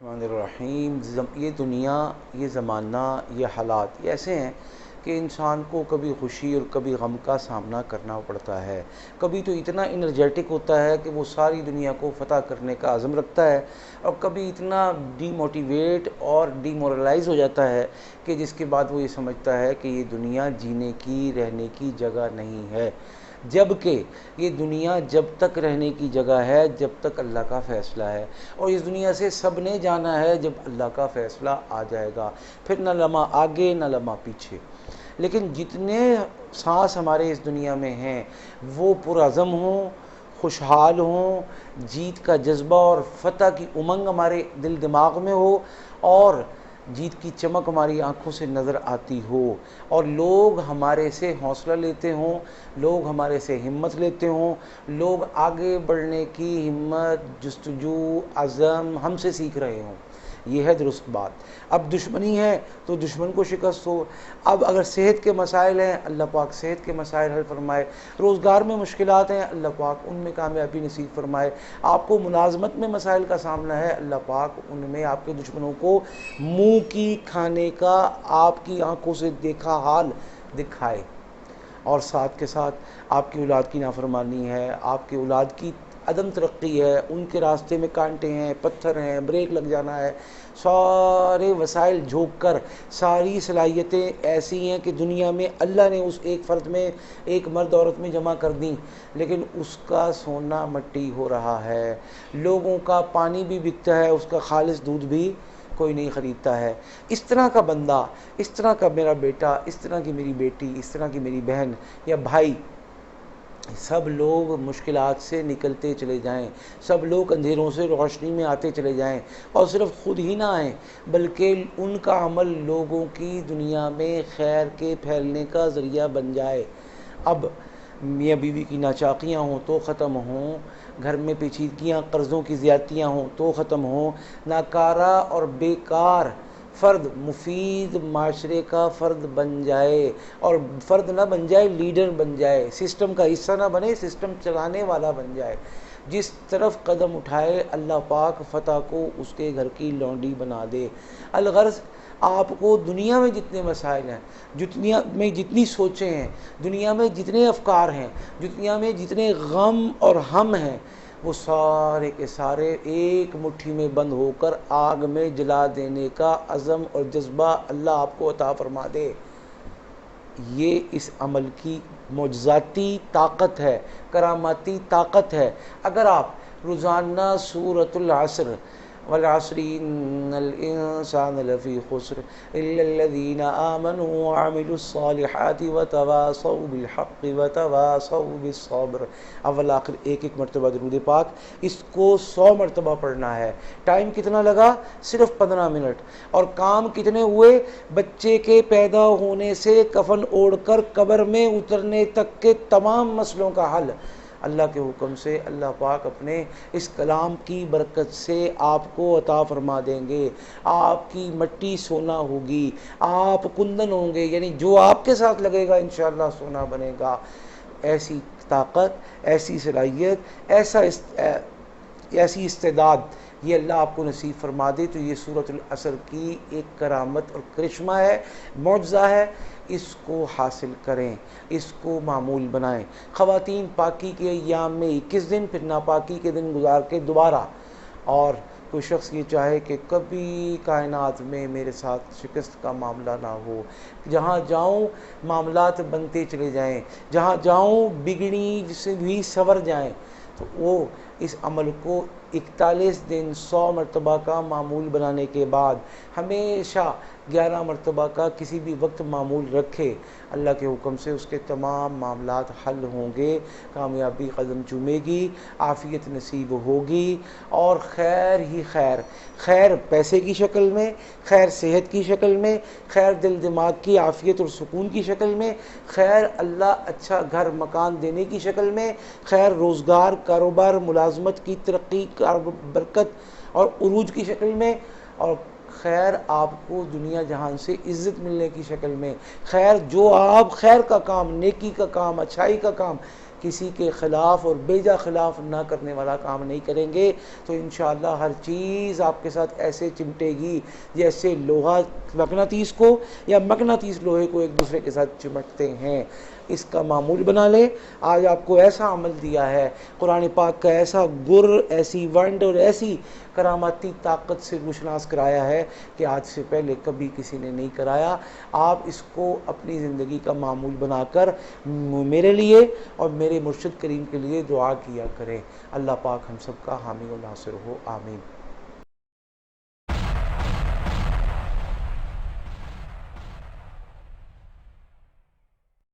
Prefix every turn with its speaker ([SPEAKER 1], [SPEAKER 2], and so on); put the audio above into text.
[SPEAKER 1] الرحمن الرحیم۔ یہ دنیا، یہ زمانہ، یہ حالات یہ ایسے ہیں کہ انسان کو کبھی خوشی اور کبھی غم کا سامنا کرنا پڑتا ہے۔ کبھی تو اتنا انرجیٹک ہوتا ہے کہ وہ ساری دنیا کو فتح کرنے کا عزم رکھتا ہے، اور کبھی اتنا ڈی موٹیویٹ اور ڈی مورلائز ہو جاتا ہے کہ جس کے بعد وہ یہ سمجھتا ہے کہ یہ دنیا جینے کی، رہنے کی جگہ نہیں ہے، جبکہ یہ دنیا جب تک رہنے کی جگہ ہے جب تک اللہ کا فیصلہ ہے، اور اس دنیا سے سب نے جانا ہے جب اللہ کا فیصلہ آ جائے گا، پھر نہ لمحہ آگے نہ لمحہ پیچھے۔ لیکن جتنے سانس ہمارے اس دنیا میں ہیں وہ پرعزم ہوں، خوشحال ہوں، جیت کا جذبہ اور فتح کی امنگ ہمارے دل دماغ میں ہو، اور جیت کی چمک ہماری آنکھوں سے نظر آتی ہو، اور لوگ ہمارے سے حوصلہ لیتے ہوں، لوگ ہمارے سے ہمت لیتے ہوں، لوگ آگے بڑھنے کی ہمت، جستجو، عزم ہم سے سیکھ رہے ہوں۔ یہ ہے درست بات۔ اب دشمنی ہے تو دشمن کو شکست ہو۔ اب اگر صحت کے مسائل ہیں، اللہ پاک صحت کے مسائل حل فرمائے۔ روزگار میں مشکلات ہیں، اللہ پاک ان میں کامیابی نصیب فرمائے۔ آپ کو ملازمت میں مسائل کا سامنا ہے، اللہ پاک ان میں آپ کے دشمنوں کو منہ کی کھانے کا آپ کی آنکھوں سے دیکھا حال دکھائے۔ اور ساتھ کے ساتھ آپ کی اولاد کی نافرمانی ہے، آپ کی اولاد کی عدم ترقی ہے، ان کے راستے میں کانٹے ہیں، پتھر ہیں، بریک لگ جانا ہے، سارے وسائل جھونک کر ساری صلاحیتیں ایسی ہیں کہ دنیا میں اللہ نے اس ایک فرد میں، ایک مرد عورت میں جمع کر دیں، لیکن اس کا سونا مٹی ہو رہا ہے، لوگوں کا پانی بھی بکتا ہے، اس کا خالص دودھ بھی کوئی نہیں خریدتا ہے۔ اس طرح کا بندہ، اس طرح کا میرا بیٹا، اس طرح کی میری بیٹی، اس طرح کی میری بہن یا بھائی، سب لوگ مشکلات سے نکلتے چلے جائیں، سب لوگ اندھیروں سے روشنی میں آتے چلے جائیں، اور صرف خود ہی نہ آئیں بلکہ ان کا عمل لوگوں کی دنیا میں خیر کے پھیلنے کا ذریعہ بن جائے۔ اب میاں بیوی کی ناچاقیاں ہوں تو ختم ہوں، گھر میں پیچیدگیاں، قرضوں کی زیادتیاں ہوں تو ختم ہوں، ناکارہ اور بیکار فرد مفید معاشرے کا فرد بن جائے، اور فرد نہ بن جائے، لیڈر بن جائے، سسٹم کا حصہ نہ بنے، سسٹم چلانے والا بن جائے۔ جس طرف قدم اٹھائے اللہ پاک فتح کو اس کے گھر کی لونڈی بنا دے۔ الغرض آپ کو دنیا میں جتنے مسائل ہیں، دنیا میں جتنی سوچیں ہیں، دنیا میں جتنے افکار ہیں، دنیا میں جتنے غم اور ہم ہیں، وہ سارے کے سارے ایک مٹھی میں بند ہو کر آگ میں جلا دینے کا عزم اور جذبہ اللہ آپ کو عطا فرما دے۔ یہ اس عمل کی معجزاتی طاقت ہے، کراماتی طاقت ہے۔ اگر آپ روزانہ سورۃ العصر والعصر ان الانسان لفی خسر الا الذین آمنوا وعملوا الصالحات وتواصوا بالحق وتواصوا بالصبر، اول آخر ایک مرتبہ درود پاک، اس کو 100 مرتبہ پڑھنا ہے۔ ٹائم کتنا لگا؟ صرف 15 منٹ۔ اور کام کتنے ہوئے؟ بچے کے پیدا ہونے سے کفن اوڑھ کر قبر میں اترنے تک کے تمام مسئلوں کا حل اللہ کے حکم سے اللہ پاک اپنے اس کلام کی برکت سے آپ کو عطا فرما دیں گے۔ آپ کی مٹی سونا ہوگی، آپ کندن ہوں گے، یعنی جو آپ کے ساتھ لگے گا انشاءاللہ سونا بنے گا۔ ایسی طاقت، ایسی صلاحیت، ایسی استعداد یہ اللہ آپ کو نصیب فرما دے، تو یہ سورۃ العصر کی ایک کرامت اور کرشمہ ہے، معجزہ ہے۔ اس کو حاصل کریں، اس کو معمول بنائیں۔ خواتین پاکی کے ایام میں 21 دن، پھر ناپاکی کے دن گزار کے دوبارہ، اور کوئی شخص یہ چاہے کہ کبھی کائنات میں میرے ساتھ شکست کا معاملہ نہ ہو، جہاں جاؤں معاملات بنتے چلے جائیں، جہاں جاؤں بگڑی سے بھی سنور جائیں، تو وہ اس عمل کو 41 دن 100 مرتبہ کا معمول بنانے کے بعد ہمیشہ 11 مرتبہ کا کسی بھی وقت معمول رکھے، اللہ کے حکم سے اس کے تمام معاملات حل ہوں گے، کامیابی قدم چومے گی، عافیت نصیب ہوگی، اور خیر ہی خیر، خیر پیسے کی شکل میں، خیر صحت کی شکل میں، خیر دل دماغ کی عافیت اور سکون کی شکل میں، خیر اللہ اچھا گھر مکان دینے کی شکل میں، خیر روزگار، کاروبار، ملازمت کی ترقی، برکت اور عروج کی شکل میں، اور خیر آپ کو دنیا جہان سے عزت ملنے کی شکل میں، خیر جو آپ خیر کا کام، نیکی کا کام، اچھائی کا کام کسی کے خلاف اور بیجا خلاف نہ کرنے والا کام نہیں کریں گے تو انشاءاللہ ہر چیز آپ کے ساتھ ایسے چمٹے گی جیسے لوہا مقناطیس کو یا مقناطیس لوہے کو ایک دوسرے کے ساتھ چمٹتے ہیں۔ اس کا معمول بنا لے۔ آج آپ کو ایسا عمل دیا ہے، قرآن پاک کا ایسا گر، ایسی ونڈ اور ایسی کراماتی طاقت سے روشناس کرایا ہے کہ آج سے پہلے کبھی کسی نے نہیں کرایا۔ آپ اس کو اپنی زندگی کا معمول بنا کر میرے لیے اور میرے مرشد کریم کے لیے دعا کیا کریں۔ اللہ پاک ہم سب کا حامی و ناصر ہو، آمین۔